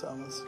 Servus.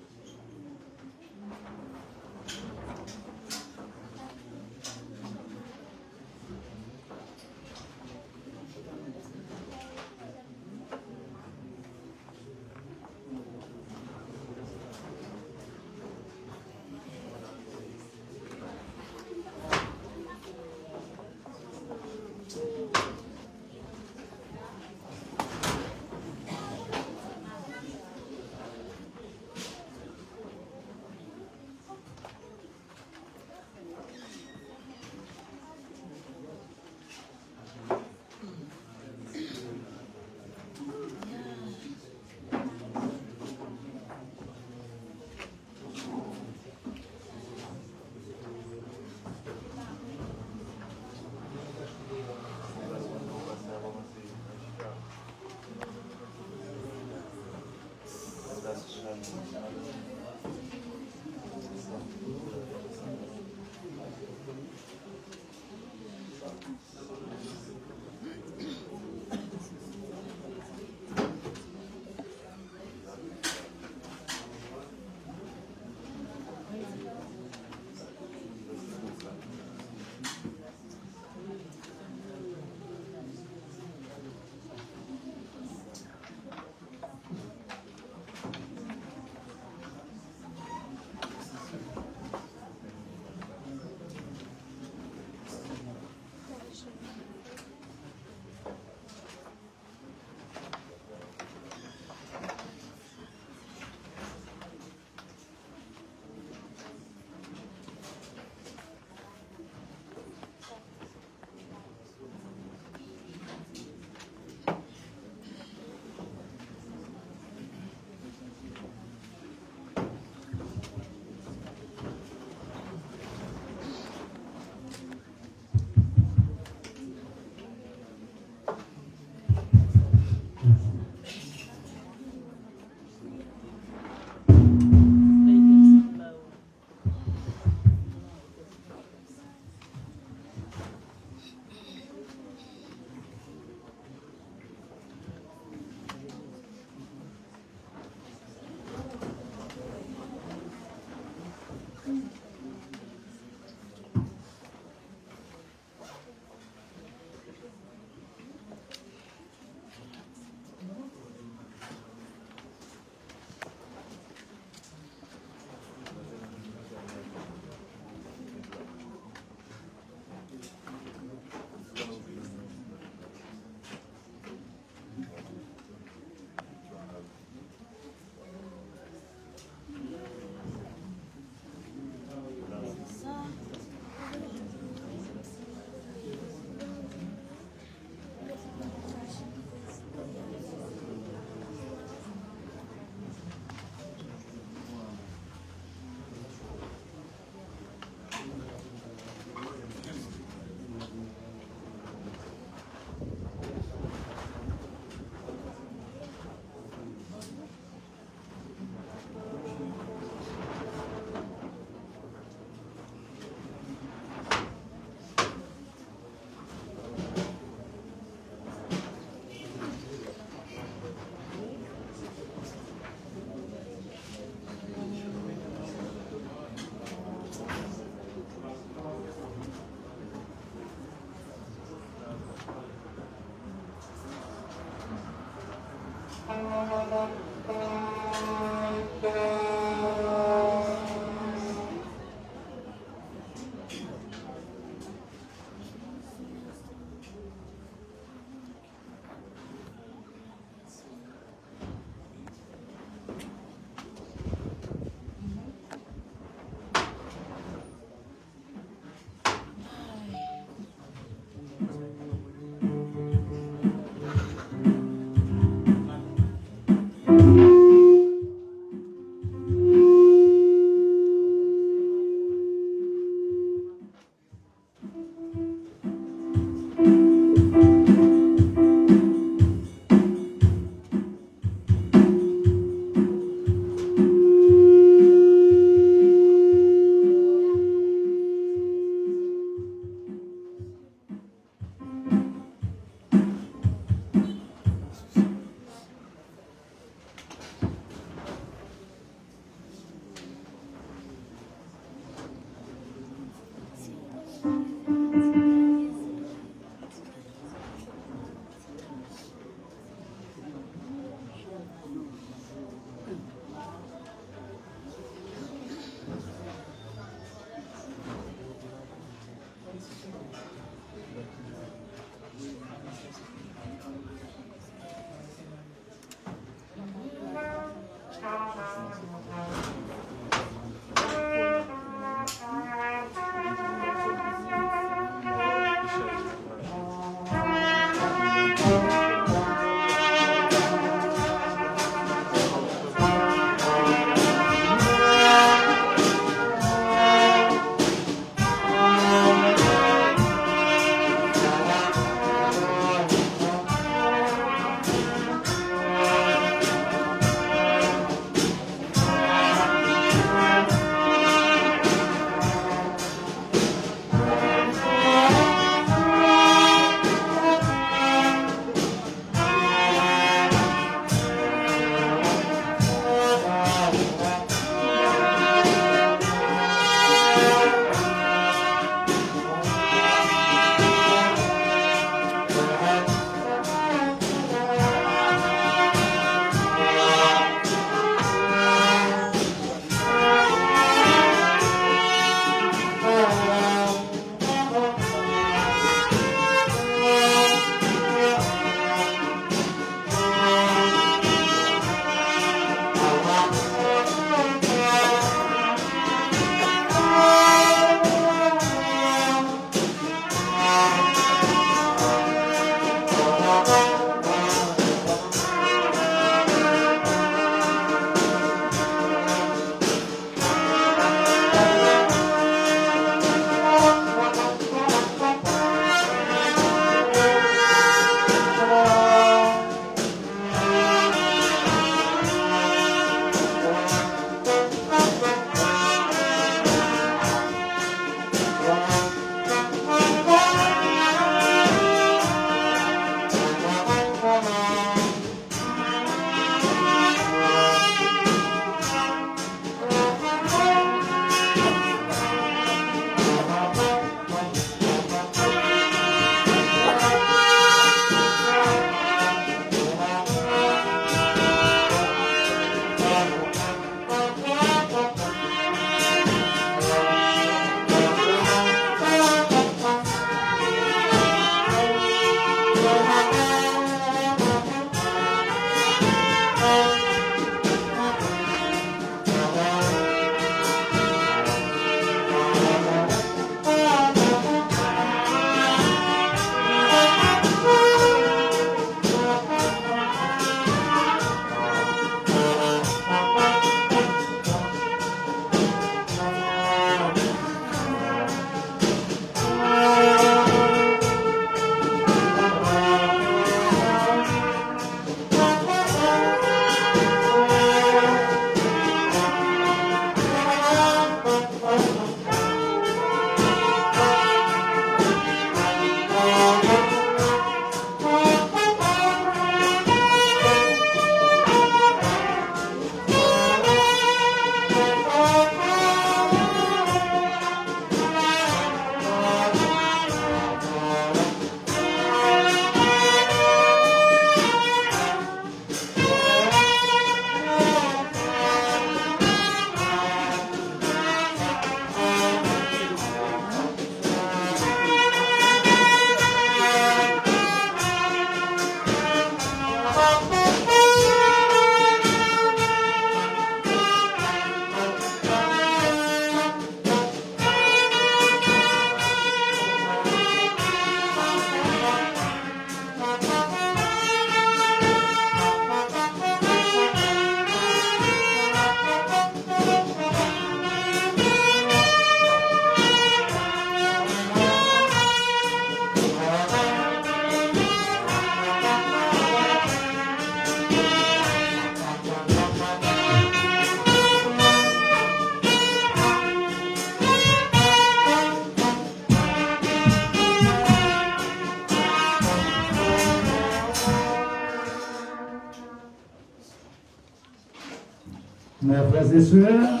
Frères et sœurs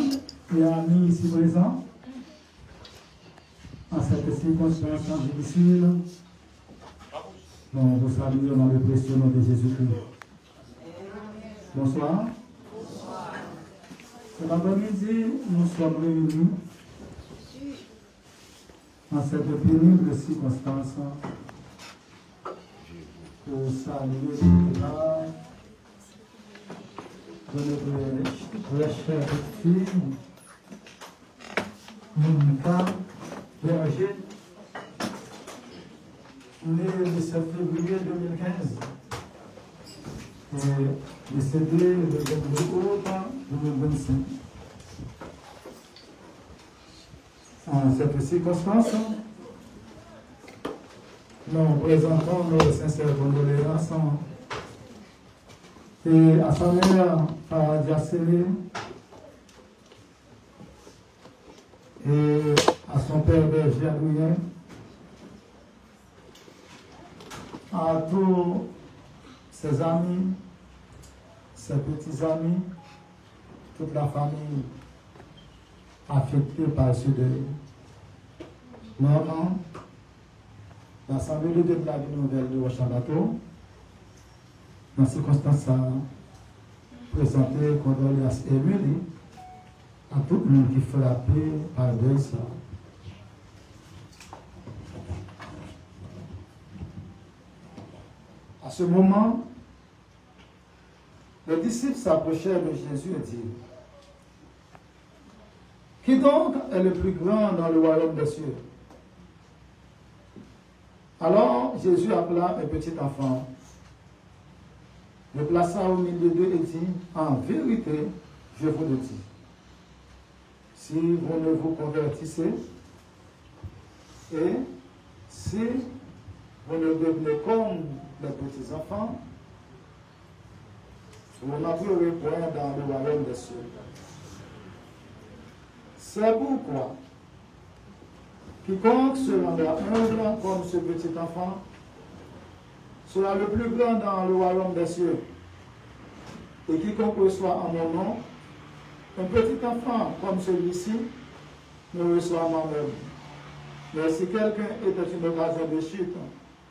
et amis ici présents, en cette circonstance difficile, nous vous saluons dans le précieux nom de Jésus-Christ. Bonsoir. Cet après-midi, nous sommes réunis en cette pénible circonstance pour saluer le de notre très chère fille, Monica Berger, née le 7 février 2015 et décédée le 22 août 2025. En cette circonstance, nous présentons nos sincères condoléances et à sa mère Paradiacélé et à son père Berger Adrien, à tous ses amis, ses petits amis, toute la famille affectée par ce deuil. Maintenant, l'Assemblée de la vie nouvelle de Rochambato, dans ces circonstances, présenter condoléances émues à tout le monde qui est frappé par deuil ça. À ce moment, les disciples s'approchèrent de Jésus et dirent: qui donc est le plus grand dans le royaume des cieux? Alors Jésus appela un petit enfant, le plaça au milieu d'eux et dit: en vérité, je vous le dis, si vous ne vous convertissez et si vous ne devenez comme les petits enfants, vous n'entrerez point dans le royaume des cieux. C'est pourquoi quiconque sera humble comme ce petit enfant sera le plus grand dans le royaume des cieux. Et quiconque reçoit en mon nom un petit enfant comme celui-ci me reçoit moi-même. Mais si quelqu'un était une occasion de chute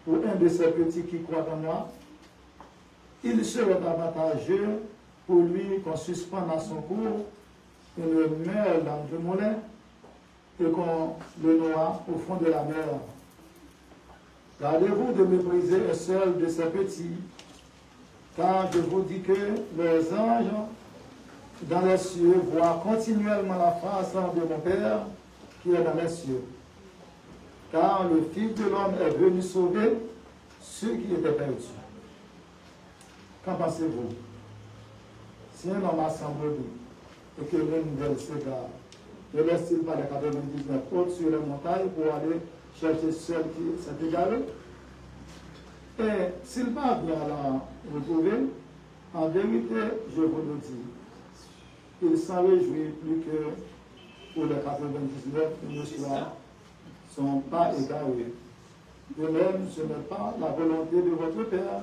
ou un de ces petits qui croient en moi, il serait avantageux pour lui qu'on suspende à son cours et le mette dans du moulin et qu'on le noie au fond de la mer. Gardez-vous de mépriser un seul de ces petits, car je vous dis que les anges dans les cieux voient continuellement la face de mon Père qui est dans les cieux. Car le Fils de l'homme est venu sauver ceux qui étaient perdus. Qu'en pensez-vous? Si un homme assemble et que l'une d'elles s'égare, ne laisse-t-il pas les 99 autres sur les montagnes pour aller chercher celle qui s'est égarée? Et s'il parvient à la retrouver, en vérité, je vous le dis, il s'en réjouit plus que pour les 99 qui ne sont pas égarés. De même, ce n'est pas la volonté de votre Père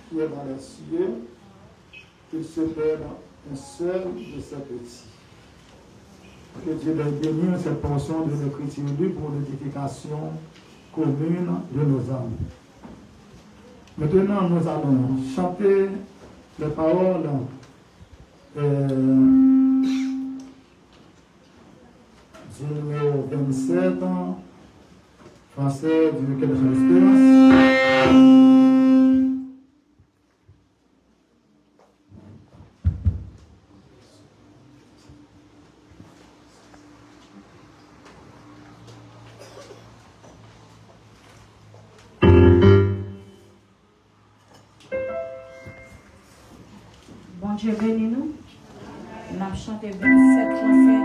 qui est dans les cieux qu'il se perde un seul de ces petits. Que Dieu bénisse cette portion de l'écriture lue pour l'édification commune de nos âmes. Maintenant, nous allons chanter les paroles du numéro 27, français du Quai de l'Espérance. Dieu bénit nous. On a chanté 27 chansons.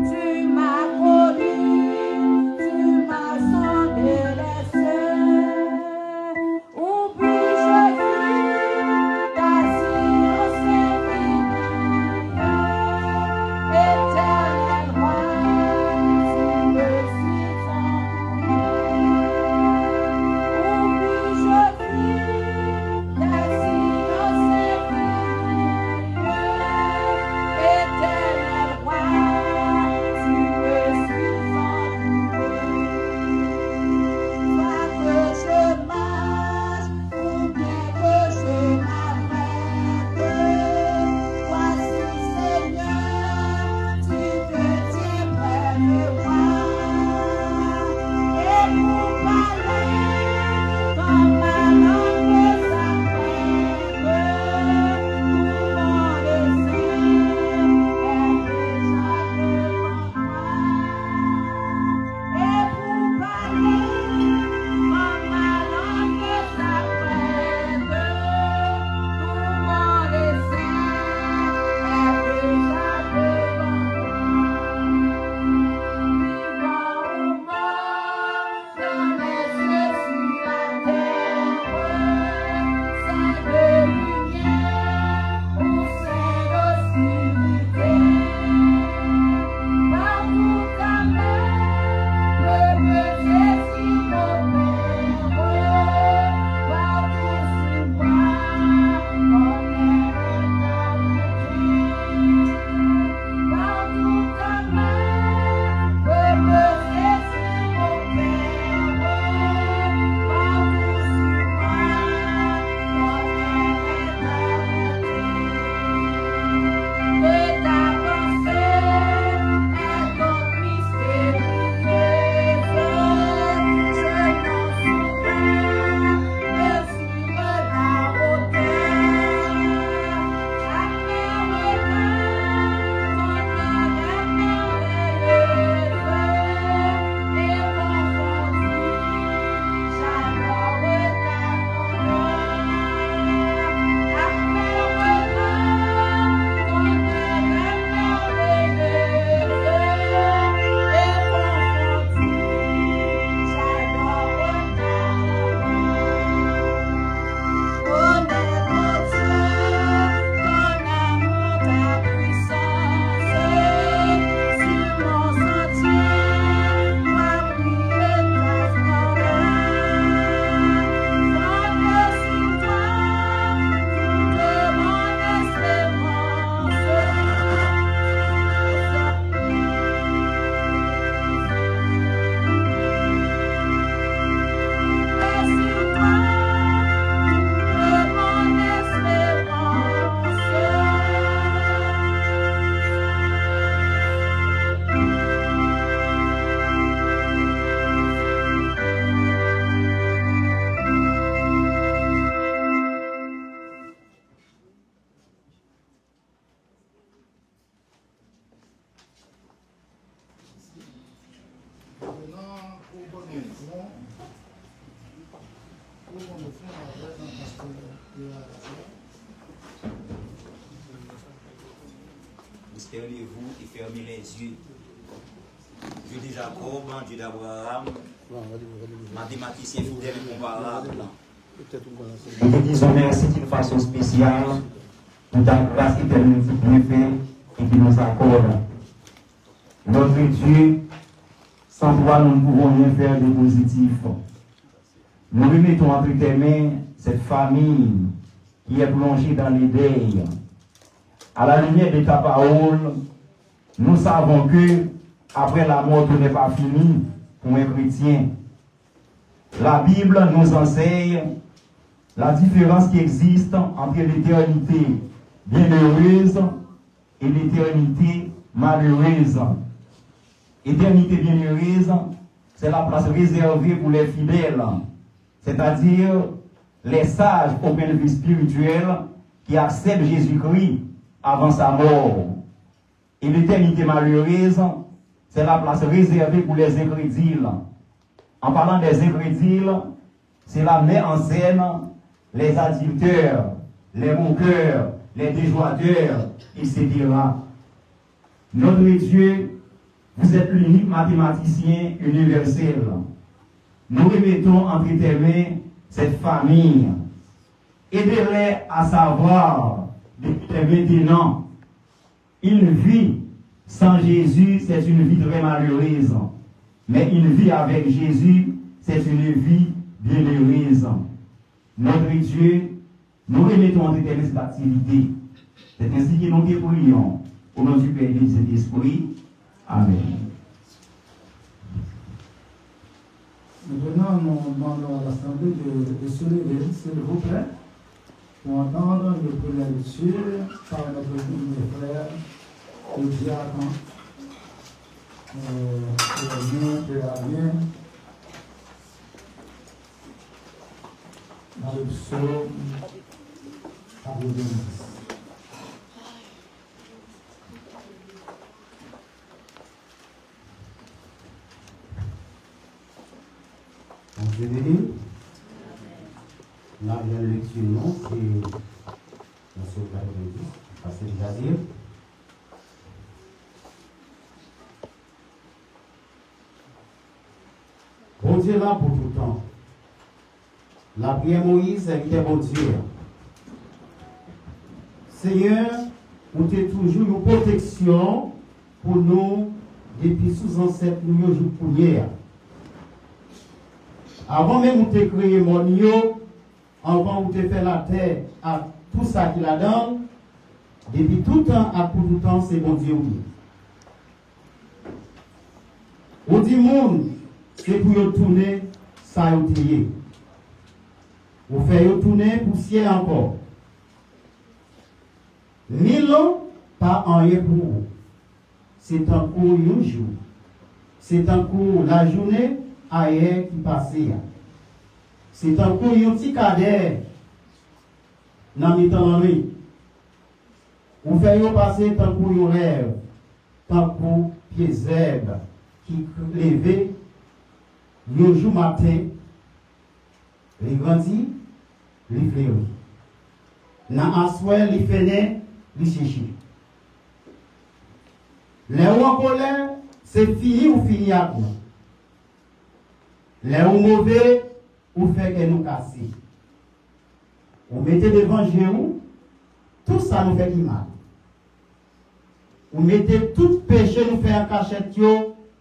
Tu m'as connu Mystériez-vous et fermez les yeux. Dieu de Jacob, Dieu d'Abraham, mathématicien fidèle et comparable. Nous te disons merci d'une façon spéciale pour ta grâce éternelle qui nous fait et qui nous accorde. Notre Dieu, sans toi, nous ne pouvons rien faire de positif. Nous remettons entre tes mains cette famille qui est plongée dans les deuils. À la lumière de ta parole, nous savons que après la mort, tout n'est pas fini pour un chrétien. La Bible nous enseigne la différence qui existe entre l'éternité bienheureuse et l'éternité malheureuse. Éternité bienheureuse, c'est la place réservée pour les fidèles, c'est-à-dire les sages au point de vue spirituel qui acceptent Jésus-Christ avant sa mort. Et l'éternité malheureuse, c'est la place réservée pour les incrédules. En parlant des incrédules, cela met en scène les adultères, les moqueurs, les déjouteurs, etc. Notre Dieu, vous êtes l'unique mathématicien universel. Nous remettons entre tes mains cette famille. Aidez-les à savoir, depuis maintenant, une vie sans Jésus, c'est une vie très malheureuse. Mais une vie avec Jésus, c'est une vie bienheureuse. Notre Dieu, nous remettons entre tes mains cette activité. C'est ainsi que nous te prions. Au nom du Père et du Saint-Esprit. Amen. Maintenant, nous demandons à l'Assemblée de se lever, s'il vous plaît, pour entendre une première lecture par notre frère, le diacre, bien, dans le psaume 90. Dieu béni. La première lecture, non, c'est dans ce 90, passé déjà dire. Bon Dieu là pour tout le temps. La prière Moïse était bon Dieu. Seigneur, vous êtes toujours une protection pour nous depuis sous ancêtres nous jour pour hier. Avant même de créer mon yo, avant de faire la terre à tout ça qu'il a donné, depuis tout le temps, à tout le temps, c'est bon Dieu. On dit monde, c'est pour tourner, ça a été. Vous faites tourner pour ciel encore. 1000 ans, pas en rien pour vous. C'est un cours un jour. C'est un cours la journée hier qui passait. C'est un cours un petit cadet dans le temps de nuit. Vous faites passer tant cours un rêve, tant cours pieds zèbre qui levait le jour matin, les grandit, les fleurit. Dans un soir, les fenêtres, les chercher. Les hauts en colère, c'est fini ou fini à nous. Les hauts mauvais, ou fait que nous casser. On mettez devant Jéhu, tout ça nous fait mal. Vous mettez tout péché nous fait en cachette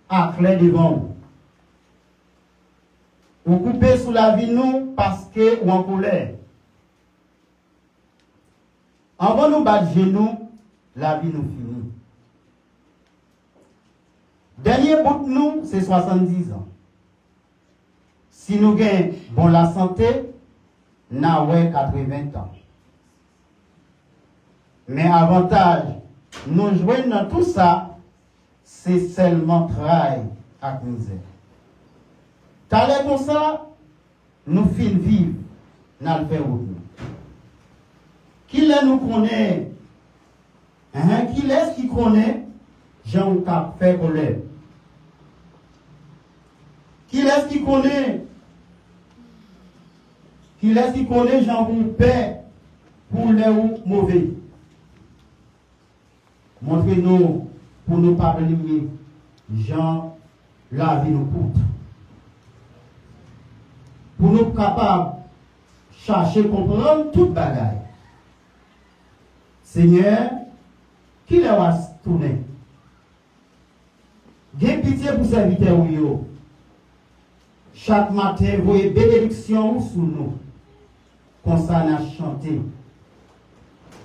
à clair devant vous. Vous coupez sous la vie nous parce que ou en colère. Avant nous battre genoux, la vie nous finit. Dernier bout de nous, c'est 70 ans. Si nous gagnons bon la santé, nous avons 80 ans. Mais avantage, nous jouons dans tout ça, c'est seulement travail à misère. T'allez comme ça, nous filons vivre, nous le faisons. Qui est nous connaît? Qui est-ce qui connaît? Jean Cap fait colère. Qui est-ce qui connaît? qui laisse qui connaît Jean pour paix, pour les ou mauvais. Montrez-nous pour nous parler Jean, la vie nous coûte. Pour nous capables de chercher, comprendre toute bagaille. Seigneur, qui les va tourner? Gain pitié pour serviteur ou. Chaque matin, vous voyez bénédiction sous nous. Comme ça, on a chanté.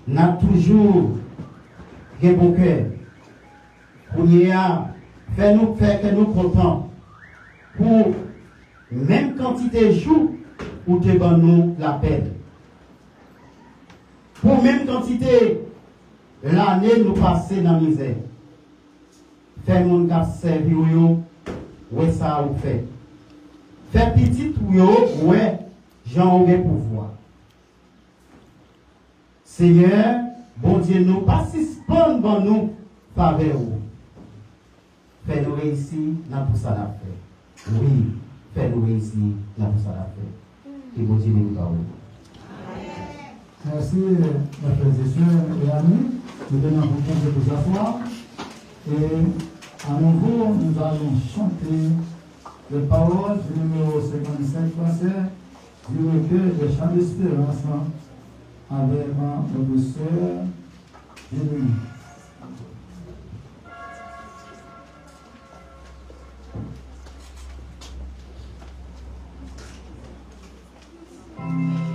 On a toujours un bon cœur. Pour nous faire que nous contents. Pour même quantité de jours, où te donne nous la peine. Pour même quantité l'année nous passer dans la misère. Fait mon cap servi ou ouais ça ou fait. Fait petit ou ouais j'en ai pouvoir. Seigneur, bon Dieu nous pas suspendre dans nous faveur ou. Fais nous réussir dans tout ça la fait. Oui, fais nous réussir dans tout ça la fait. Et bon Dieu nous parle. Merci, mes frères et sœurs et amis. Nous venons vous poser pour asseoir. Et à nouveau, nous allons chanter les paroles du numéro 55 français du recueil des chants d'espérance avec notre sœur Jérémie. Thank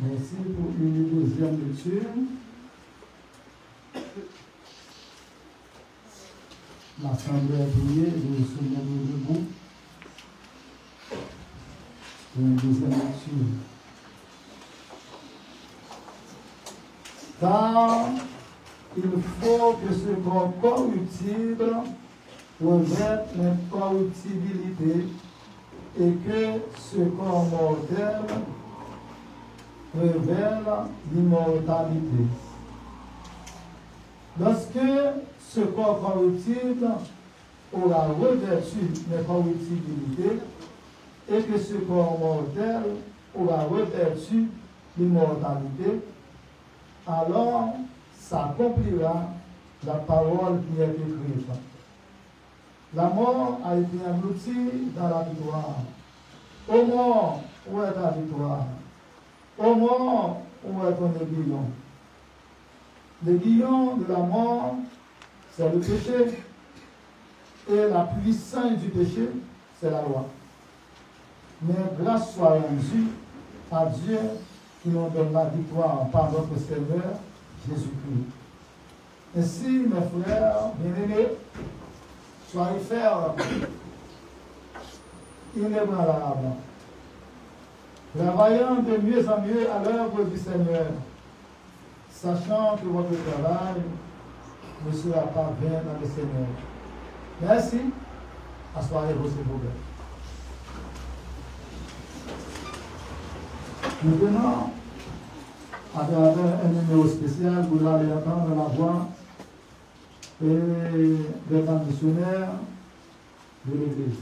Merci pour une deuxième lecture. L'Assemblée a prié, nous sommes debout. Une deuxième lecture. Car il faut que ce corps corruptible revête l'incorruptibilité et que ce corps mortel révèle l'immortalité. Lorsque ce corps corruptible aura revêtu l'incorruptibilité et que ce corps mortel aura revêtu l'immortalité, alors s'accomplira la parole qui est écrite. La mort a été engloutie dans la victoire. Ô mort, où est ta victoire? Ô mort, où est ton aiguillon? L'aiguillon de la mort, c'est le péché. Et la puissance du péché, c'est la loi. Mais grâce soit rendue à Dieu qui nous donne la victoire par notre Seigneur Jésus-Christ. Ainsi, mes frères bien-aimés, soyez fermes, inébranlables, travaillant de mieux en mieux à l'œuvre du Seigneur, sachant que votre travail ne sera pas vain dans le Seigneur. Merci. Assoyez-vous, s'il vous plaît. Maintenant, à travers un numéro spécial, vous allez entendre la voix des grands missionnaires de l'Église.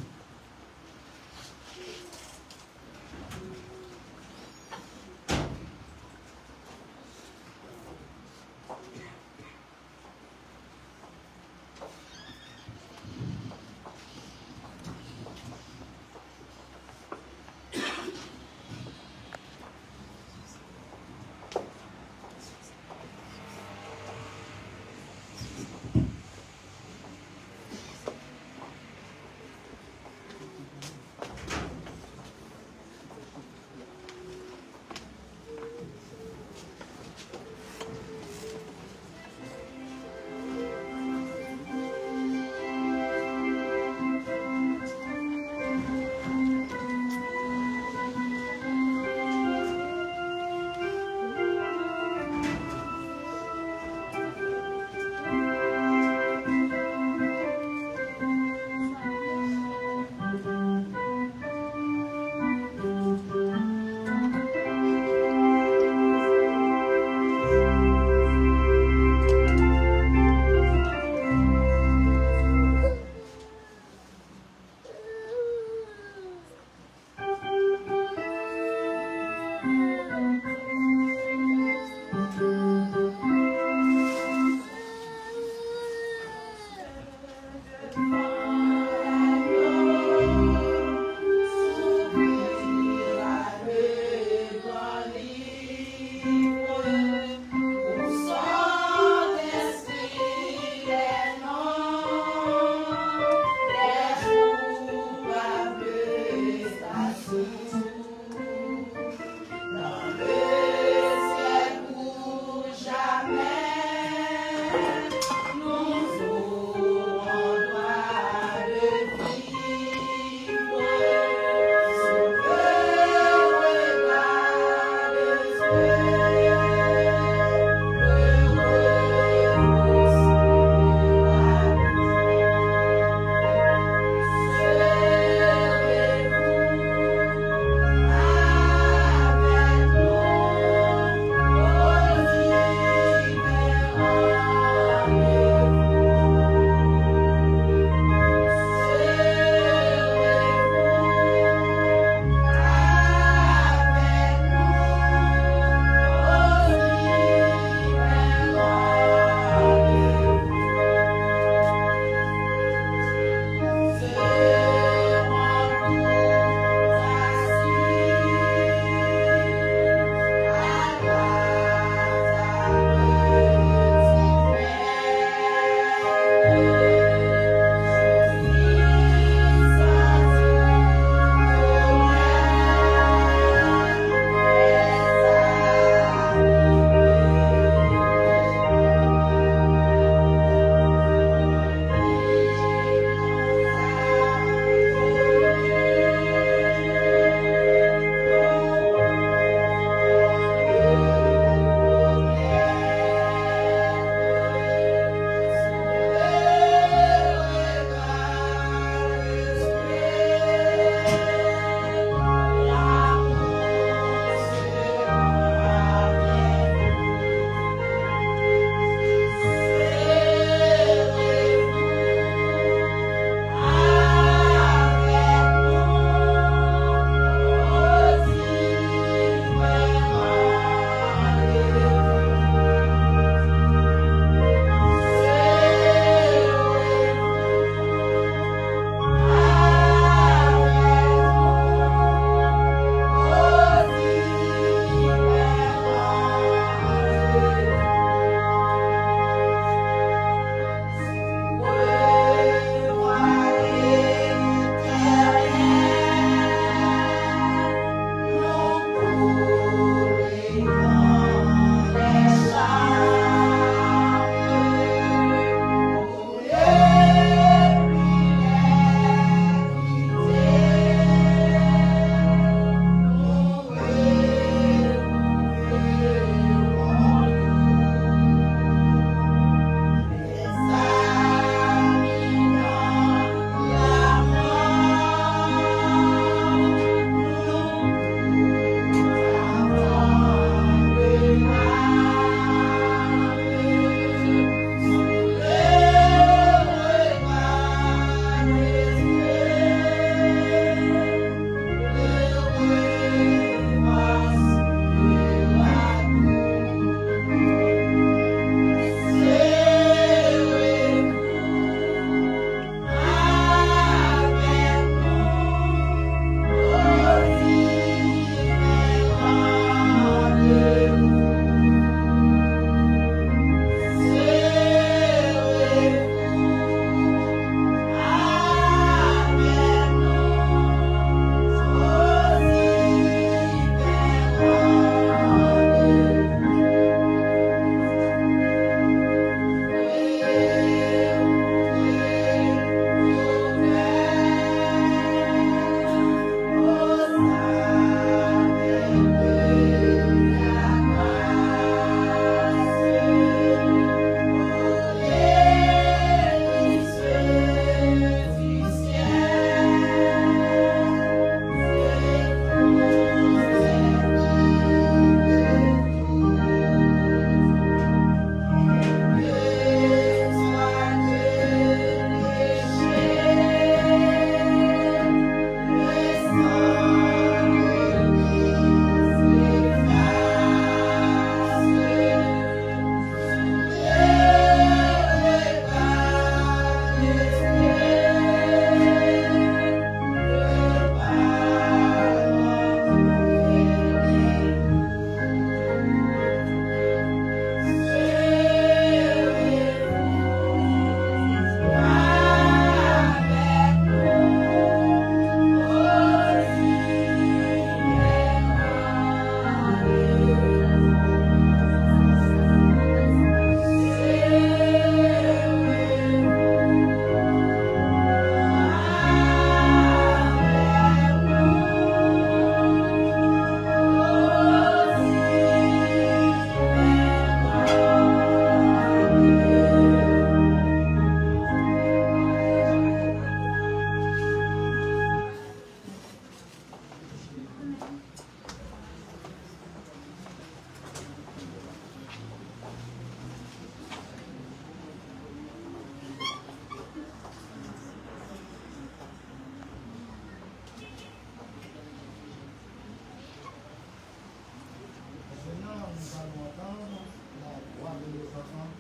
nous entendre la voix de nos enfants.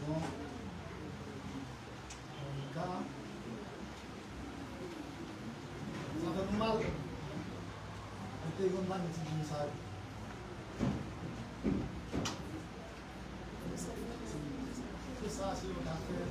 Donc, car ça fait nous mal. On peut une magnifique message. C'est ça, c'est notre affaire.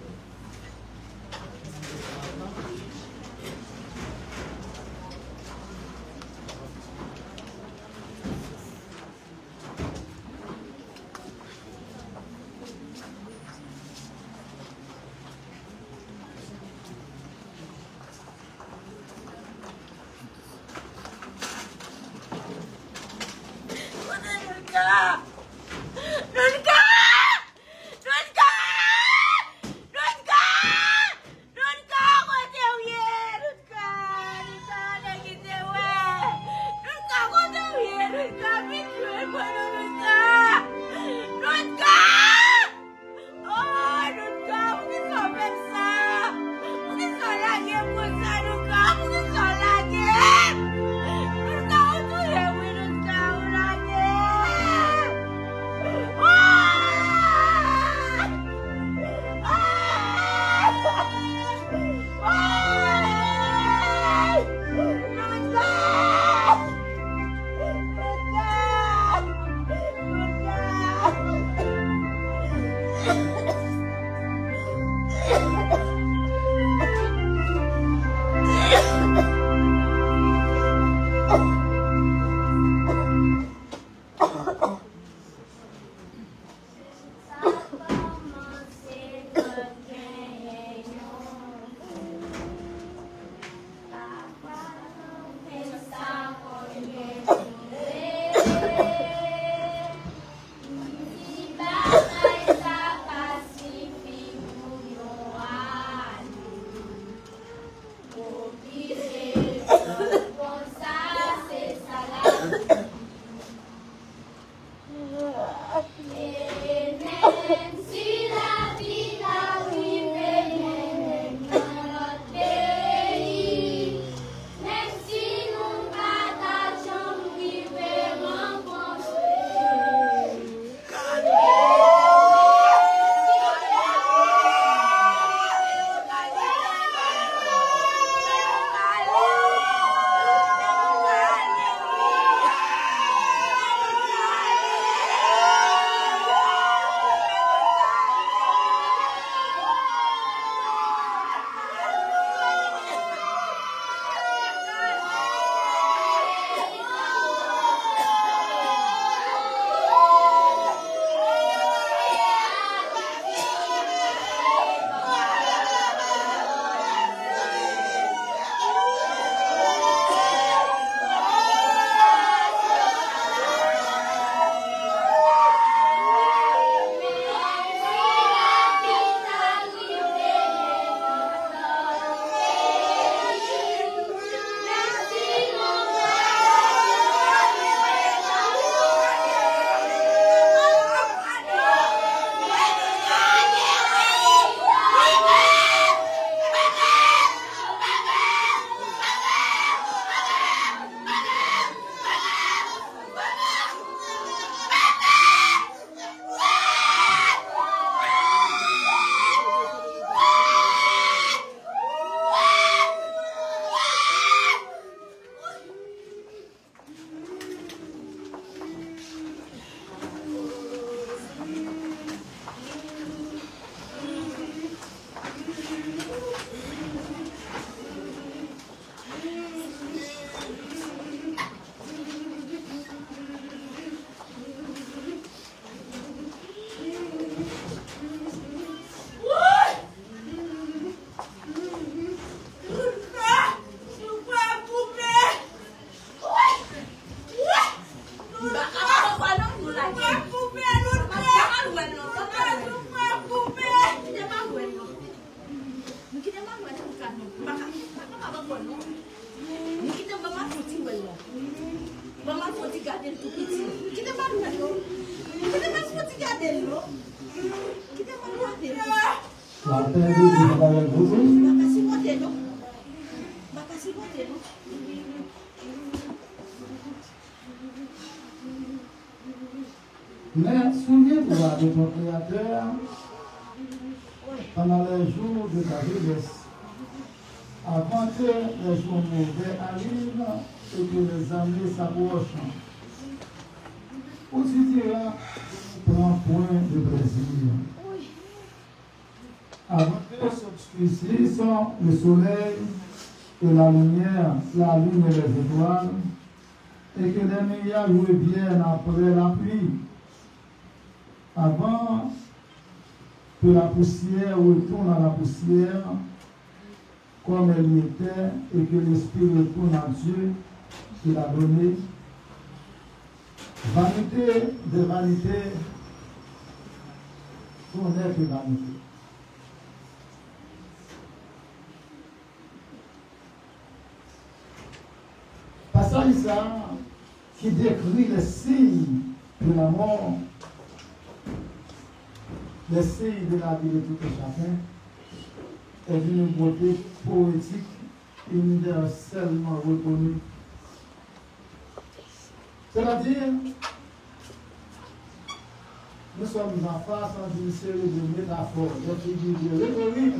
Makasih buat ya. Mais souviens-toi de ton Créateur pendant les jours de ta jeunesse, avant que les jours mauvais arrivent et que les années s'approchent, où tu diras, prends point de plaisir. Avant que s'obscurcissent le soleil et la lumière, la lune et les étoiles, et que les nuages reviennent après la pluie, avant que la poussière retourne à la poussière, comme elle y était, et que l'esprit retourne à Dieu qui l'a donné. Vanité de vanité, tout n'est que vanité. Passage ça qui décrit les signes de la mort, les signes de la vie de tout et chacun, est d'une beauté poétique universellement reconnue. C'est-à-dire, nous sommes en face d'une série de métaphores, de figures, de rhétorique.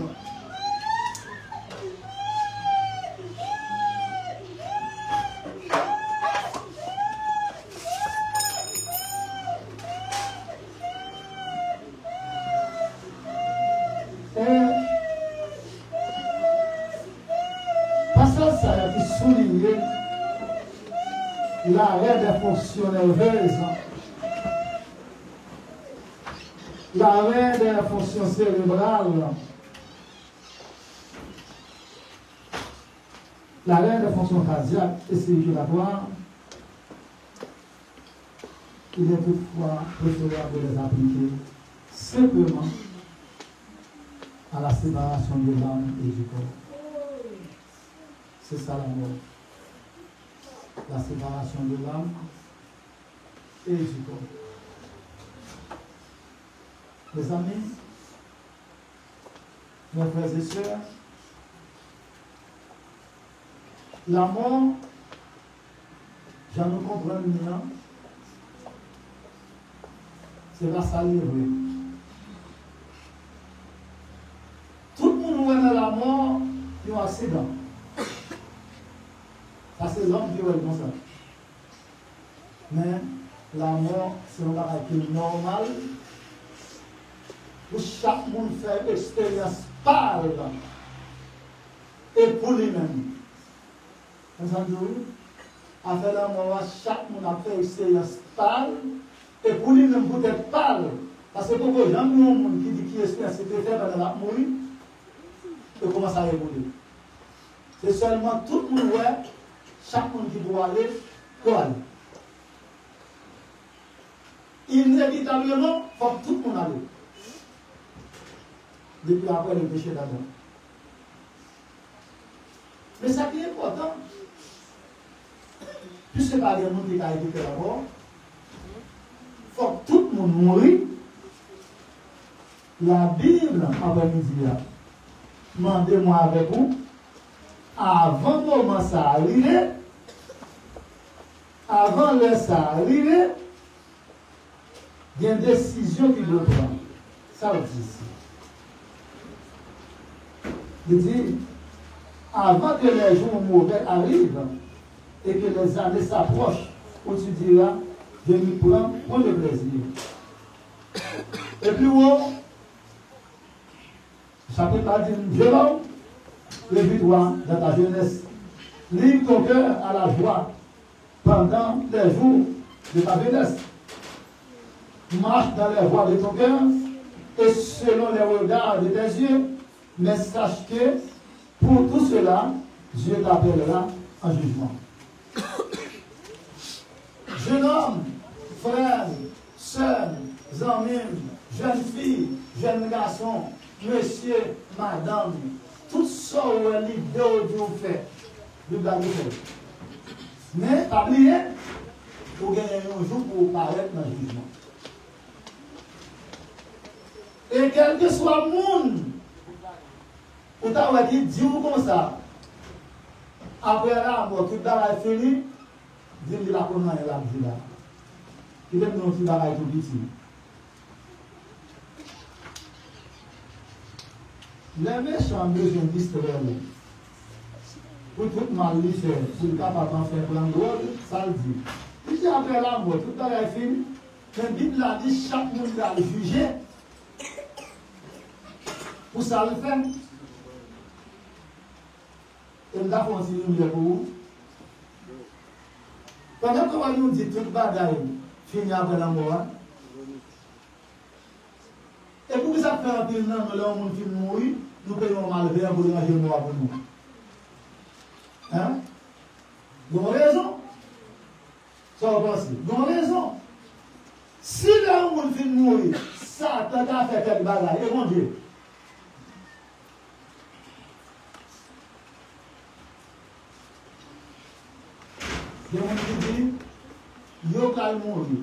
L'arrêt des fonctions nerveuses, l'arrêt des fonctions cérébrales, l'arrêt des fonctions cardiaques et circulatoires, il est toutefois préférable de les appliquer simplement à la séparation de l'âme et du corps. C'est ça la mort. La séparation de l'âme et du corps. Mes amis, mes frères et sœurs, la mort, j'en ai compris bien, c'est la salir. Tout le monde voit dans la mort, il y a un accident. Ça, c'est l'homme qui est comme ça. Mais la mort, c'est un bagage normal. Pour chaque monde fait expérience par là. Et pour lui-même. Vous entendez? Après la mort, chaque monde a fait expérience par. Et pour lui-même, peut-être par. Parce que pourquoi j'aime un monde qui dit qu'il expérience c'était fait pendant la mort, et commence à évoluer. C'est seulement tout le monde, ouais. Chaque monde qui doit aller, doit aller. Inévitablement, il faut que tout le monde aille. Depuis après le péché d'Adam. Mais ça qui est important, puisque pas des gens qui ont été la mort, il faut que tout le monde mourit. La Bible, après-midi, demandez-moi avec vous, avant le moment ça arrive, avant le ça arrive, il y a une décision qui doit prendre. Ça veut dire ici. Il dit, avant que les jours mauvais arrivent et que les années s'approchent, où tu diras, je m'y prends pour le plaisir. Et puis, ça peut pas dire violent. Lève-toi dans ta jeunesse. Livre ton cœur à la joie pendant les jours de ta jeunesse. Marche dans les voies de ton cœur et selon les regards de tes yeux, mais sache que pour tout cela, Dieu t'appellera en jugement. Jeune homme, frère, soeur, amis, jeune fille, jeune garçon, monsieur, madame, tout ça où l'idée de vous faire, de garder. Mais, pas oublier, pour gagner un jour pour paraître dans le jugement. Et quel que soit le monde, pourtant on va dire, dis-vous comme ça, après la mort, tout le monde est fini, dis-lui la connaît la vie là. qui donne un petit bagage tout petit. Les méchants besoin distraire pour tout mal lui faire, pour le capable d'en faire plein de rôle, ça le dit. Il dit après la mort, tout le temps est fini. La Bible a dit chaque monde va le juger. Pour ça le fait. Et nous avons continué pour vous. Pendant que nous dit tout le bagaille fini après la mort. Et pour que ça fait un peu de temps, là où on finit de mourir, nous payons mal vert pour ranger mort pour nous. Hein? Vous avez raison? Ça va passer. Vous avez raison? Si là où on finit de mourir, ça t'a fait quelque bagaille, et mon Dieu. Il y a un qui dit, yo calme mourir.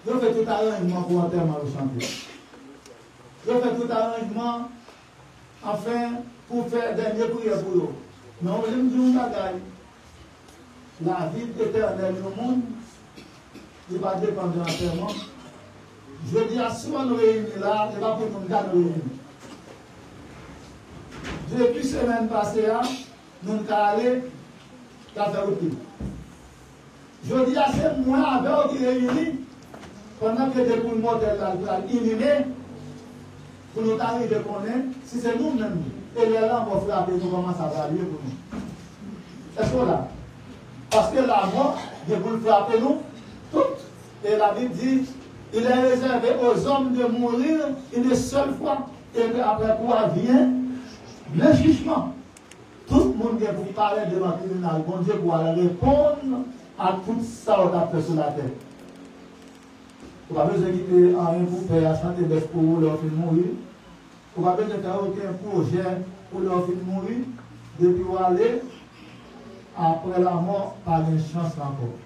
Yo fait tout arrangement pour enterrement au chantier. Yo fait tout arrangement enfin pour faire dernier prière pour eux. Non, je me dis un bagage. La vie éternelle du monde, il va dépendre de l'enterrement. Je dis à souvent nous réunir là, il va pour nous garder réunir. Depuis la semaine passée, nous sommes allés faire le pays. Je dis à ces mois avec qui réunis, pendant que des poules mortelles là, inhumées, pour nous arriver à connaître, si c'est nous-mêmes, et les lampes vont frapper, nous commençons à varier pour nous. Est-ce que là? Parce que la mort, de vous frapper nous, toutes. Et la Bible dit, il est réservé aux hommes de mourir une seule fois, et après quoi vient le jugement. Tout le monde qui vous parle devant le tribunal, bon Dieu pourra répondre à tout ça qu'on a fait sur la terre. Vous n'avez pas besoin de quitter en un pour faire chanter des pour leur faire mourir. Vous n'avez pas besoin de faire aucun projet pour leur faire mourir. Depuis où aller, après la mort, pas de chance encore.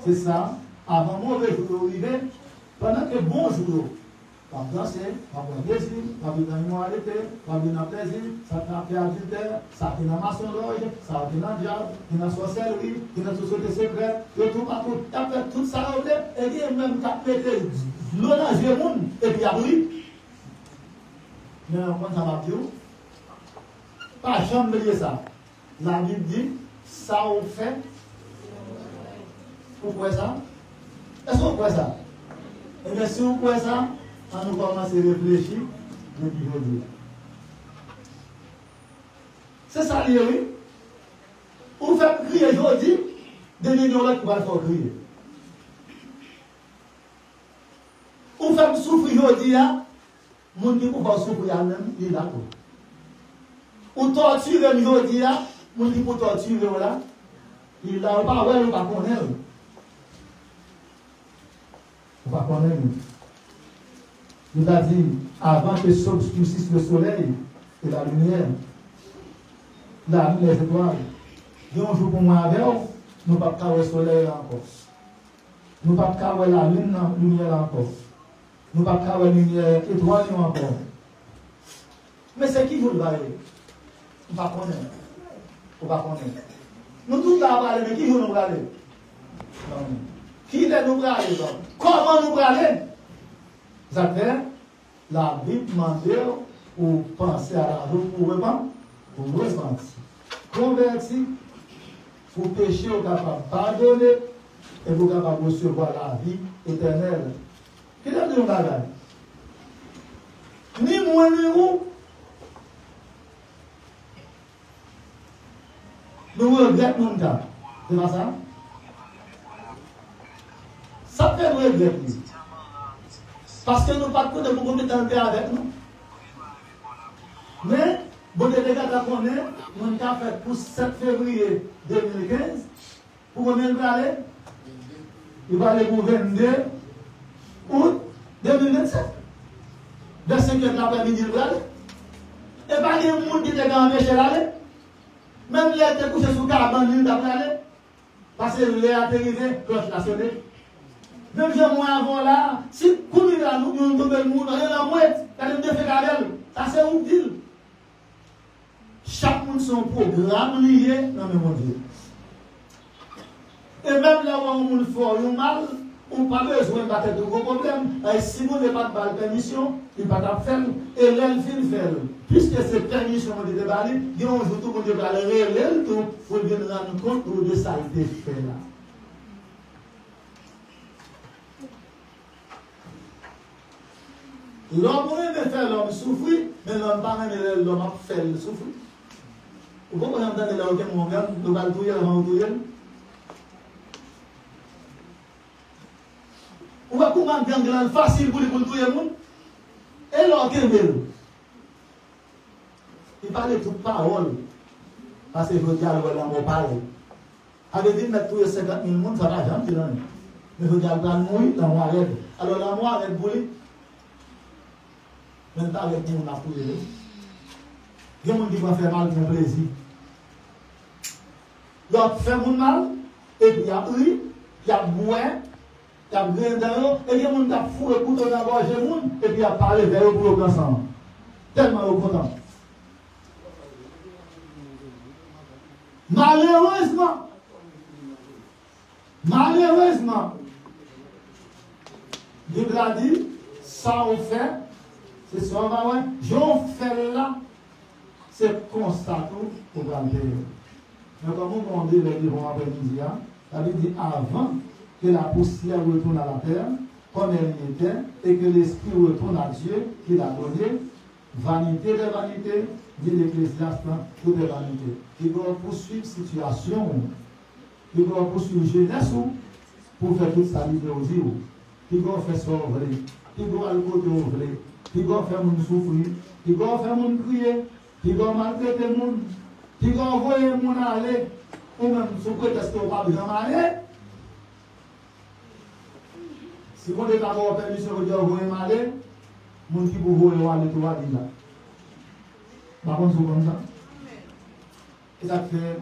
C'est ça. Avant mauvais jour arrivé, pendant que bon jour, pas danser, pas prendre plaisir, pas venir dans l'immoralité, pas venir dans le plaisir, ça t'a fait adultère, ça fait dans la maçonnerie, ça fait dans le diable, dans la sorcellerie, dans la société secrète, et tout, t'as fait tout ça, et puis même t'as pété l'eau dans le monde, et puis après, mais on ça va dire, pas jamais oublier ça. La Bible dit, ça on fait, pourquoi ça? Est-ce qu'on croit ça? Et bien si on croit ça, on nous commence à réfléchir depuis aujourd'hui. C'est ça, oui. Vous faites crier aujourd'hui, des millions qui vont faire crier. Vous faites souffrir aujourd'hui, mon Dieu, pour faire souffrir même, il est d'accord. Vous torturez aujourd'hui, mon Dieu, pour torturer, voilà. Il est là, pas ouais, pas connaître. On va connaître. Il a dit, avant que s'obscurcisse le soleil et la lumière, les étoiles, il y a un jour pour moi avec nous, nous ne pouvons pas voir le soleil encore. Nous ne pouvons pas voir la lumière encore. Nous ne pouvons pas voir la lumière étoile encore. Mais c'est qui vous le parlez? On ne va pas connaître. On ne va pas connaître. Nous tous là parler, mais qui vous nous parlez? Qui est nous parler? Comment nous parler? Ça fait la Bible demande pour penser à la route pour repentir. Convertir, pour pécher, pour capable pardonner et pour capable recevoir la vie éternelle. Qui est nous parler? Ni moi ni vous. Nous regrettons nous. C'est pas ça? Ça fait regretter. Parce que nous ne parlons pas de beaucoup de temps avec nous. Mais, bon, les gars, on a fait pour 7 février 2015, pour combien de aller? Il va aller pour 22 août 2027. Vers 5 heures de l'après-midi, il va aller. Et pas des gens qui étaient dans l'échelle aller. Même les étaient couchés sous cabane, il va aller. Parce que les atterrisés, cloche la sonné. Même si moi avant là, si courir là, nous avons un monde, on est la mouette, quand on fait cabelle, ça c'est un deal. Chaque monde son programme lié dans le monde. Et même là où on fait fort, on mal, ou pas besoin de battre de gros problèmes. Et si vous n'avez pas de permission, il ne va pas faire. Et l'elle fin faire. Puisque cette permission de déballer, il y a un jour tout le monde va aller tout pour bien rendre compte de ça qui fait là. L'homme peut faire l'homme souffrir, mais l'homme pas même l'homme a fait souffrir. Vous comprenez là aucun moment, nous allons tout y aller avant tout y aller. On va commander un grand facile pour tout le monde. Et l'homme qui est il parle toute parole. Parce que je dis à l'homme, on parle. Avec dit, mettre tous les 50 000 personnes, ça va jamais dire. Mais je dis à l'homme, mouille, l'homme arrête. Alors l'homme arrête pour lui. Même pas avec nous, on a fouillé. Il y a des gens qui vont faire mal pour plaisir. Il a fait mal, et puis il a pris, il a boit, il a gagné dans et il y a des gens qui ont fouillé le couteau dans la gorge, et puis il a parlé vers eux pour le ensemble. Tellement content. Malheureusement, la Bible a dit, ça on fait. C'est ça, j'en fais là, c'est constat pour gagner. Mais comme on dit le livre après-midi, la Bible dit avant que la poussière retourne à la terre, comme elle y était, et que l'esprit retourne à Dieu qui l'a donné, vanité de vanité, dit l'Ecclésiaste, tout est vanité. Il doit poursuivre situation, il doit poursuivre jeunesse pour faire toute sa libéralité, il doit faire ça vrai, il doit le côté vrai. Qui va faire mon souffrir, qui va faire mon crier, qui va maltraiter le monde, qui va envoyer mon aller, ou même sous prétexte qu'on va bien aller. Si on est d'accord avec permission de dire envoyer mon aller, mon qui peut voler aller, tout va dire là. Par contre, c'est comme ça. Et ça fait.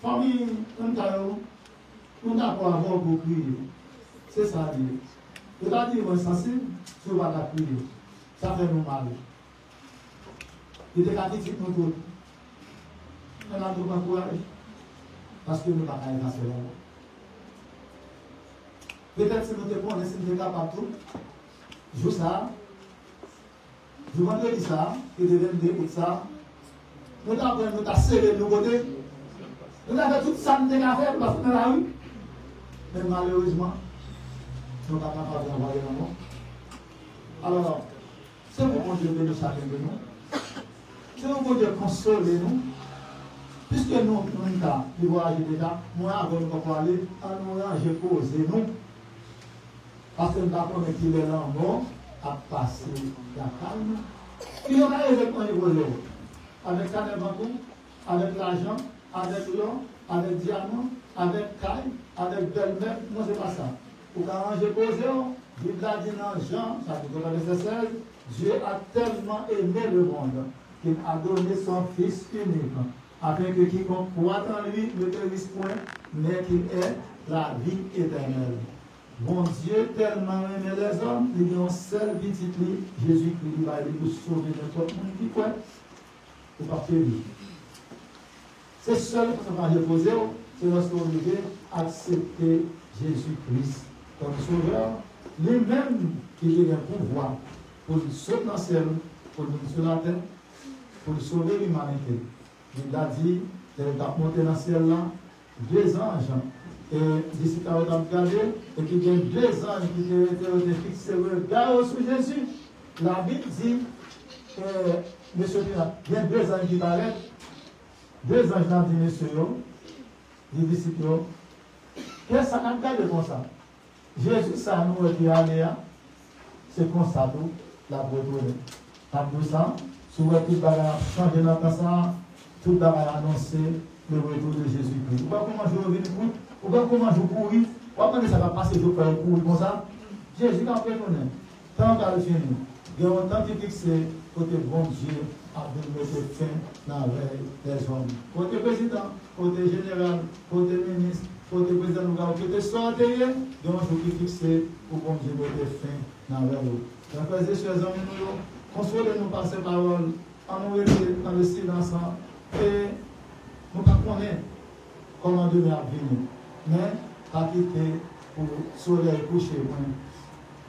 Famille, on a pas avoir pour crier. C'est ça à dire. Il a dit, on est sensible, sur la crier. Ça fait nous mal. Il était catholique, nous tous. On a tout encouragé. Parce que nous ne pouvons pas effacer là. Peut-être si nous te prenons, si nous sommes capables de tout, je ça, je vendredi ça, et de 22 août ça, nous avons serré de nos côtés. Nous avons tout ça nous avons fait parce que nous avons eu. Mais malheureusement, nous ne sommes pas capables d'envoyer dans nous. Alors, c'est pour Dieu de nous chacun de nous. C'est pour Dieu consoler nous. Puisque nous, nous voyager déjà, moi, avant de parler, à nous ranger, poser nous. Parce que nous avons qu'il est là mort, à passer la calme. Il y a avec un niveau avec Canel Banco, avec l'argent, avec l'or, avec diamant, avec caille, avec belle-mère, non, c'est pas ça. Pour arranger, poser, Bible a dit dans Jean, chapitre 16, Dieu a tellement aimé le monde qu'il a donné son Fils unique, afin que quiconque croit en lui ne périsse point, mais qu'il ait la vie éternelle. Bon Dieu tellement aimé les hommes, il y a un seul petit lit, Jésus-Christ, il va aller nous sauver de tout le monde qui croit, pour partir de lui. C'est seul qu'on va reposer, c'est lorsqu'on veut accepter Jésus-Christ comme sauveur, lui-même qui a le pouvoir pour nous sauver dans le ciel, pour nous sur la terre, pour sauver l'humanité. Il a dit, il va monter dans le ciel là, 2 anges. Et d'ici là, on a regardé, et qu'il y a 2 anges qui étaient fixés le regard sur Jésus. La Bible dit, monsieur Pina, il y a 2 anges qui paraissent, 2 anges qui ont dit, monsieur, les disciples, qu'est-ce que ça a regardé comme ça? Jésus, ça nous est allé, c'est comme ça, la retourner. Par tout ça, si vous avez changé dans le ça, tout va annoncer le retour de Jésus-Christ. Vous voyez comment je reviens pour vous? Vous voyez comment je courir? Vous voyez ça va passer, je peux courir comme ça? Jésus, quand on est, tant qu'à le finir, il y a un temps qui fixe côté bon Dieu, à mettre fin dans les hommes. Côté président, côté général, côté ministre, côté président, côté sorti, il y a un jour qui fixe pour bon Dieu mettre fin dans les hommes. Donc, frères et chers amis, consolez-nous par ces paroles, en nous dans le silence, et nous ne connaissons comment demain à venir. Mais pas quitter pour soleil coucher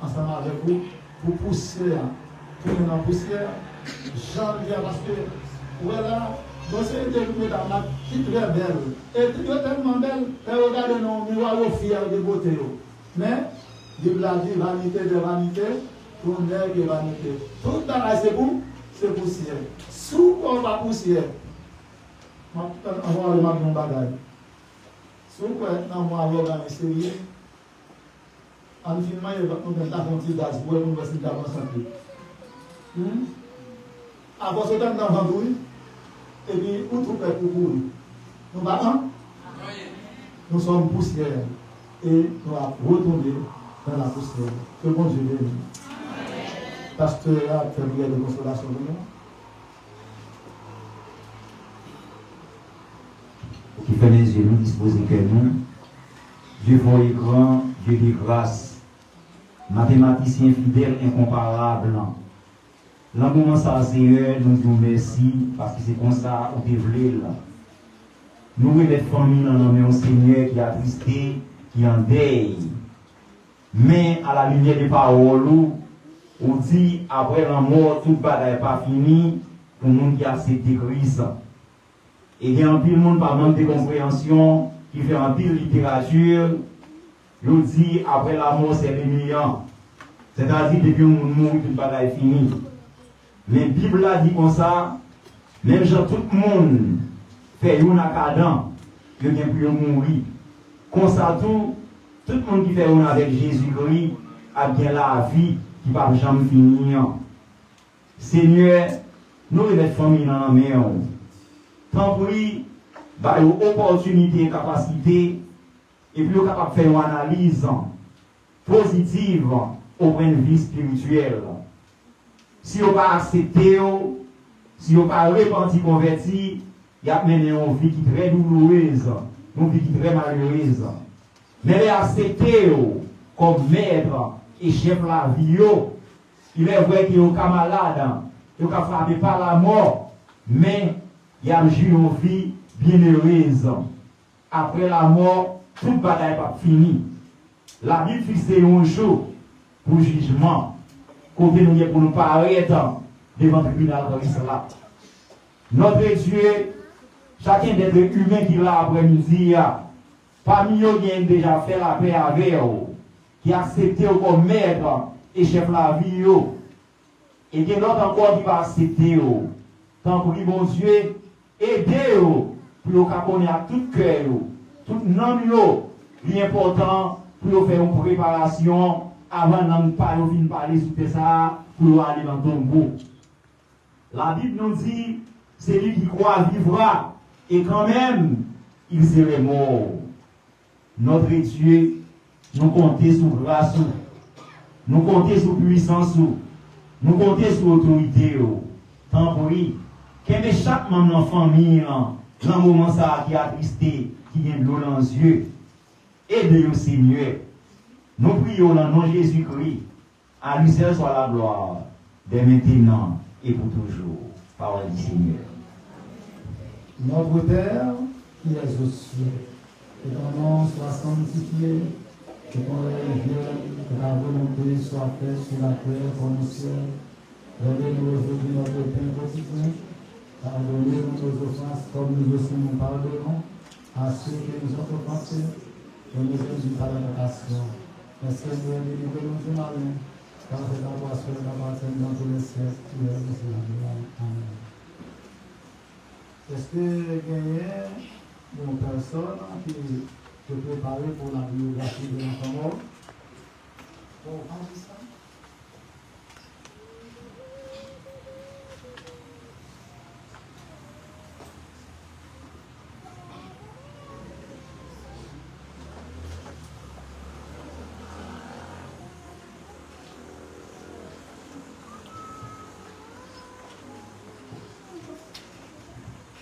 ensemble avec vous, pour pousser, tourner dans la poussière. J'en viens parce que, voilà, c'est une dame qui est très belle. Et elle est tellement belle, elle regarde dans le miroir fier de beauté. Mais, Dieu l'a dit, vanité de vanité, tout n'est que vanité. Tout le temps, c'est poussière. Sous on va poussière. On va le mettre dans le bagage. Sous quoi, on va l'organiser. En filmant, il va nous mettre un petit gaz pour nous voir si nous avons santé. Avant ce temps, nous avons et puis, où tout est pour nous? Nous battons? Nous sommes poussière. Et nous allons retourner dans la poussière. Que bon Dieu bénisse. Pasteur a fait prière de consolation de nous. Qui fait les yeux, nous disposer que nous. Dieu voit grand, Dieu de grâce. Mathématicien fidèle, incomparable. L'amour, ça, Seigneur, nous disons merci parce que c'est comme ça qu'on développe. Nous, les familles, nous nommons un Seigneur qui est attristé, qui est en deuil. Mais à la lumière des paroles, on dit après la mort, tout bagaille n'est pas fini pour le monde qui a accepté Christ. Et il y a un pile monde par manque de compréhension qui fait un pile littérature. On dit après la mort, c'est l'émillant. C'est-à-dire depuis qu'on mourit, tout bagaille est fini. Mais la Bible a dit comme ça, même si tout le monde fait un acadant, il vient pour mourir. Comme ça, tout le monde qui fait un avec Jésus-Christ a bien la vie qui ne va jamais finir. Seigneur, nous les familles dans la main. Tant pour lui, bah, opportunité et capacité, et puis nous capable de faire une analyse positive au point de vue spirituel. Si on va accepter, si on va repenti converti, il y a mené une vie qui est très douloureuse, une vie qui est très malheureuse. Mais les accepter comme maître et chef de la vie, il est vrai qu'il est malade, il est frappé par la mort, mais il y a une vie bienheureuse. Après la mort, toute bataille n'est pas finie. La Bible fixe un jour pour le jugement. Côté nous pour nous paraître devant le tribunal comme cela. Notre Dieu, chacun des humains qui l'a après-midi, parmi eux, qui a déjà fait la paix avec eux, qui a accepté comme maître et chef de la vie, et qui d'autres encore qui va accepter. Tant pour lui, bon Dieu, aidez-vous pour qu'on connaisse tout cœur, tout nom, l'important pour faire une préparation avant de parler sur ça pour aller dans le tombeau. La Bible nous dit, celui qui croit vivra, et quand même, il serait mort. Notre Dieu, nous comptons sur grâce, nous comptons sur puissance, nous comptons sur autorité. Tant pour lui, qu'aime chaque membre de la famille, dans le moment ça qui a attristé, qui vient de l'eau dans les yeux, aidez-nous, Seigneur. Nous prions dans le nom de Jésus-Christ. À lui seul soit la gloire, dès maintenant et pour toujours. Parole du Seigneur. Notre Père, qui es aux cieux, que ton nom soit sanctifié, que ton règne vienne, que ta volonté soit faite sur la terre comme au ciel. Donne-nous aujourd'hui notre pain quotidien. Pardonnez-nous nos offenses comme nous aussi nous pardonnons à ceux qui nous ont offensés. Et ne nous induis pas dans la tentation. Mais Seigneur, délivre-nous du malin, car c'est ta voix seule appartient dans tous les siècles. Tu es le Seigneur. Amen. Est-ce que il y a une personne qui te prépare pour la biographie de l'enfant mort? On parle de ça?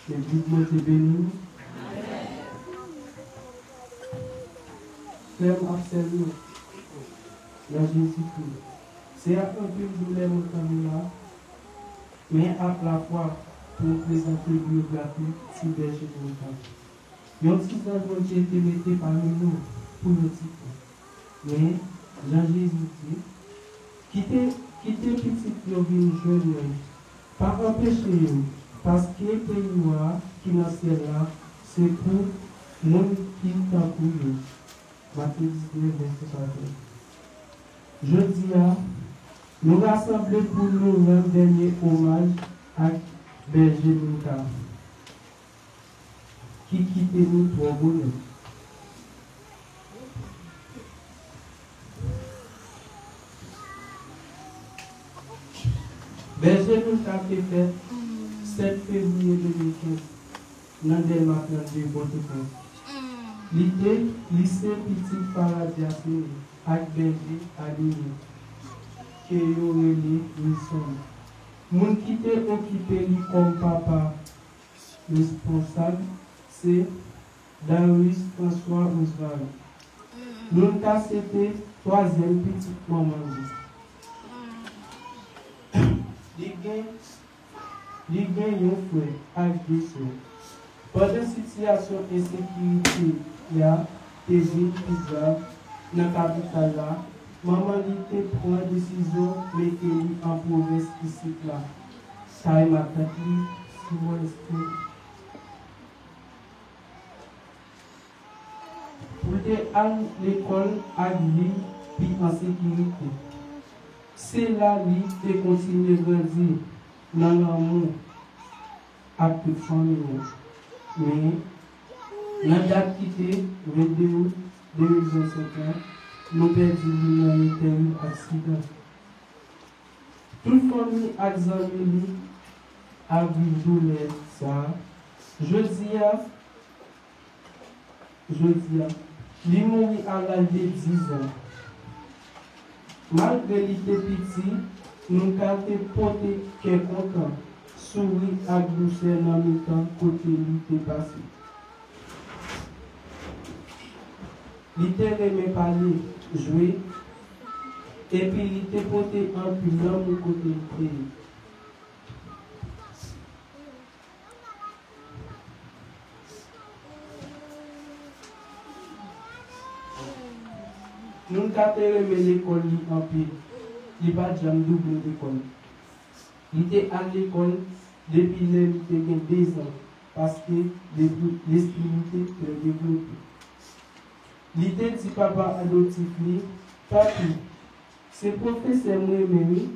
Que Dieu te bénisse. Frère Marcel, la Jésus-Christ. C'est un peu de douleur au là, mais à la fois pour présenter une biographie si belle chez nous. Mais aussi, ça a été mis parmi nous, pour le titre. Mais Jean-Jésus dit, quittez petit vin jeune, pas empêcher, parce que le pays qui dans ciel là, c'est pour monde qui t'a couru. Matthieu 19, verset 14. Je dis à nous rassembler pour nous rendre dernier hommage à Berger Mouka, qui quitte nous pour bonheur. Berger Mouka qui fait 7 février 2015 dans des matins de Botoco. L'idée, lycée Petit Paradis avec Berger Aligné. Que yo relé Wilson. Moun qui te occupé comme papa responsable, c'est Darius François Oswald. Nous avons c'était troisième petite maman. Les gains yon frère avec des soeurs. Pendant situation d'insécurité, il y a des villes bizarres dans la capitale là. Maman dit prend décision mettez-lui en province ici là. Ça est ma tête, si moi pour aller à l'école à vie puis en sécurité. C'est là lui de continuer à grandir dans l'amour à toute famille. Mais la date quittée, 22 août 2025, nous perdons un terrible accident. Toute famille a examiné à vivre ça. Je dis il mourit à l'âge de 10 ans. Malgré qu'il était petit, nous avons porté quelques content, sourire à douceur dans le temps côté il était passé. Il était aimé parler, jouer, et puis il était porté un peu dans mon côté il était. Nous avons aimé l'école en pile. Il n'y a pas de double d'école. Il était à l'école depuis qu'il avait 2 ans parce que l'esprit était développé. Il était dit papa adoptif, papi, c'est professeur moi-même,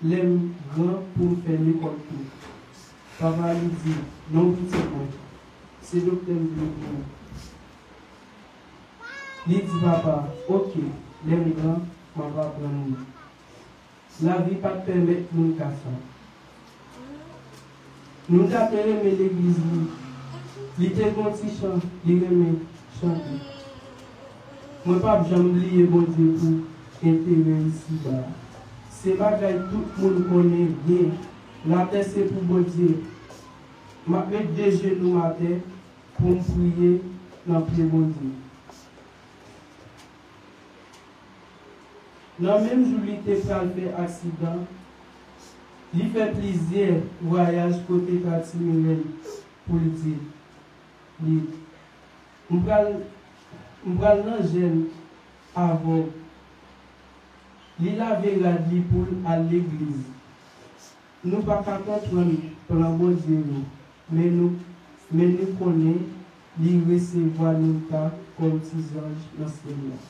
les grands pour faire l'école. Papa lui dit, non, petit point, c'est docteur Bleu. Il dit papa, ok, les grands, on va prendre. La vie ne peut pas permettre de nous faire ça. Nous avons aimé l'église. Il était bon petit chant, il aimait chanter. Moi, pas jamais oublié bon Dieu pour intégrer ici. C'est bagaille tout le monde connaît bien. La terre c'est pour bon Dieu. Je vais mettre 2 genoux à terre pour prier dans le pied bon Dieu. Dans le même jour, il était fait accident. Il fait plaisir voyage côté Catimérel pour le dire. On va l'angèle avant. Il avait radis pour à l'église. Nous ne pouvons pas comprendre pour la bonne Dieu. Mais nous connaissons, il recevoir nous comme petits anges dans ce monde.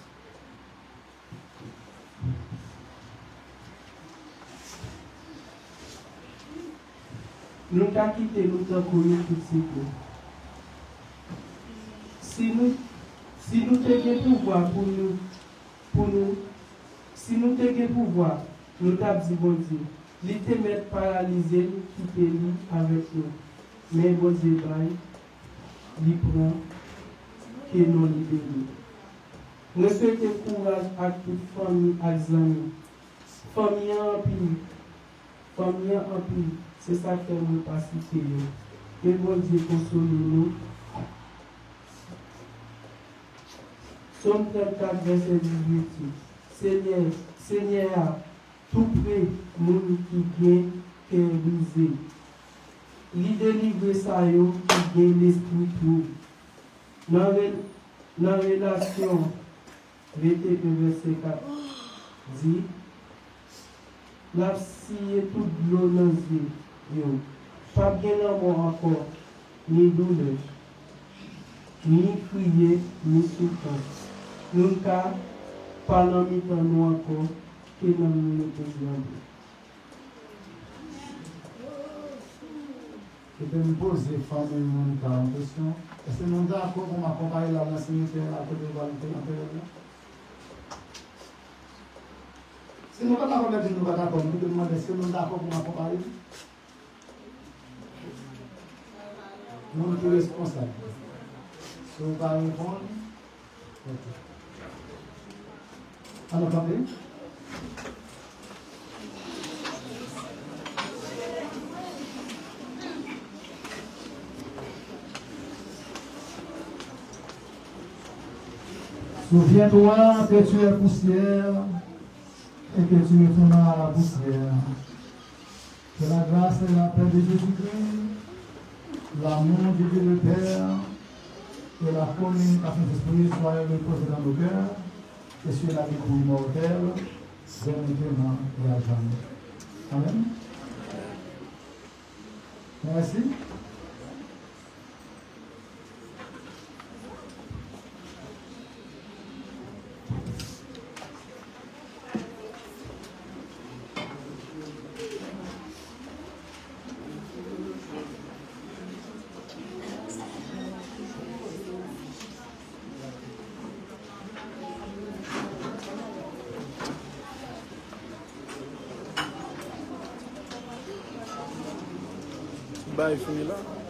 Nous avons quitté nous temps pour nous tout si nous avons pouvoir si nous avons pouvoir, nous avons dit bon Dieu, il était mettre paralysé, quitter lui avec nous. Mais bon Dieu, il prend que nous libérons. Nous souhaitons courage à toute famille, à amis. Famille en pile. C'est ça que nous passons. Que bon Dieu console nous. Somme 34, verset 18. Seigneur, tout près, nous qui gagne cœur brisé. Il délivre ça, qui gagne l'esprit tout. dans la relation 21 verset 4 dit la scié toute l'eau dans les yeux. Pas bien l'amour encore, ni douleur, ni crier, ni souffrance. Nous n'avons pas dans nous encore, que dans le pays. Je peux me poser une question. Est-ce que nous sommes d'accord pour m'accompagner là dans le cimetière à côté de la période? Si nous ne sommes pas d'accord, nous ne sommes pas d'accord. Nous demandons est-ce que nous sommes d'accord pour m'accompagner? Nous sommes responsables. Si vous ne pouvez pas répondre, ok. Alors, attendez. Souviens-toi que tu es poussière et que tu retourneras à la poussière. Que la grâce et la paix de Jésus-Christ, l'amour de Dieu le Père et la communication de l'Esprit soient reposés dans nos cœurs et sur la vie immortelle, dès maintenant et à jamais. Amen. Merci. Bye, fini là.